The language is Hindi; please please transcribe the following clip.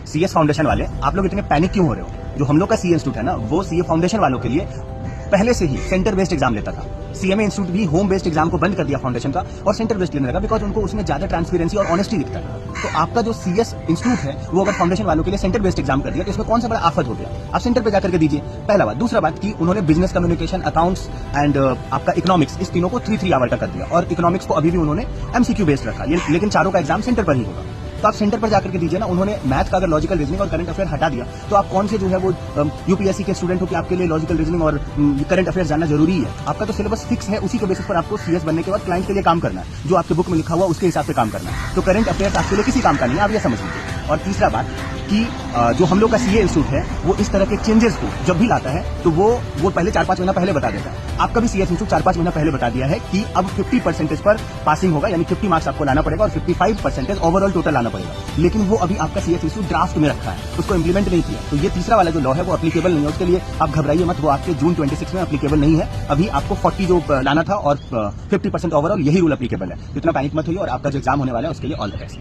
सीएस फाउंडेशन वाले आप लोग इतने पैनिक क्यों हो रहे हो? जो हम लोग का सीए इंस्टीट्यूट है ना, वो सीए फाउंडेशन वालों के लिए पहले से ही सेंटर बेस्ड एग्जाम लेता था। सीएमए इंस्टीट्यूट भी होम बेस्ड एग्जाम को बंद कर दिया फाउंडेशन का और सेंटर बेस्ड लेने लगा, बिकॉज उनको उसमें ज्यादा ट्रांसपेरेंसी और ऑनेस्टी दिखता है। तो आपका जो सीएस इंस्टीट्यूट है वो अगर फाउंडेशन वालों के लिए सेंटर बेस्ड एग्जाम कर दिया तो इसमें कौन सा बड़ा आफत हो गया? आप सेंटर पे जाकर के दीजिए, पहला बात। दूसरा बात कि उन्होंने बिजनेस कम्युनिकेशन, अकाउंट्स एंड आपका इकोनॉमिक्स, इस तीनों को 3 आवर का कर दिया और इकोनॉमिक्स को अभी भी उन्होंने एमसीक्यू बेस्ड रखा, लेकिन चारों का एग्जाम सेंटर पर ही होगा। तो आप सेंटर पर जाकर के दीजिए ना। उन्होंने मैथ का अगर लॉजिकल रीजनिंग और करंट अफेयर हटा दिया तो आप कौन से जो है वो यूपीएससी के स्टूडेंट हो कि आपके लिए लॉजिकल रीजनिंग और करंट अफेयर जानना जरूरी है? आपका तो सिलेबस फिक्स है, उसी के बेसिस पर आपको सीएस बनने के बाद क्लाइंट के लिए काम करना है, जो आपके बुक में लिखा हुआ उसके हिसाब से काम करना है। तो करंट अफेयर्स आपके लिए किसी काम का नहीं है, आप ये समझ लीजिए। और तीसरा बात कि जो हम लोग का सीए इंस्टीट्यूट है वो इस तरह के चेंजेस को जब भी लाता है तो वो पहले 4-5 महीना पहले बता देता है। आपका भी सीए इंस्टीट्यूट 4-5 महीना पहले बता दिया है कि अब 50% पर पासिंग होगा, यानी 50 मार्क्स आपको लाना पड़ेगा और 55% ओवरऑल टोटल लाना पड़ेगा। लेकिन वो अभी आपका सीए इंस्टीट्यूट ड्राफ्ट में रखा है, उसको इंप्लीमेंट नहीं किया। तो ये तीसरा वाला जो लॉ है वो एप्लीकेबल नहीं है, उसके लिए आप घबराइए मत, वो आपके जून 26 में एप्लीकेबल नहीं है। अभी आपको 40 जो लाना था और 50% ओवरऑल, यही रूल एप्लीकेबल है। इतना पैनिक मत होइए और आपका जो एग्जाम होने वाला है उसके लिए ऑल द बेस्ट।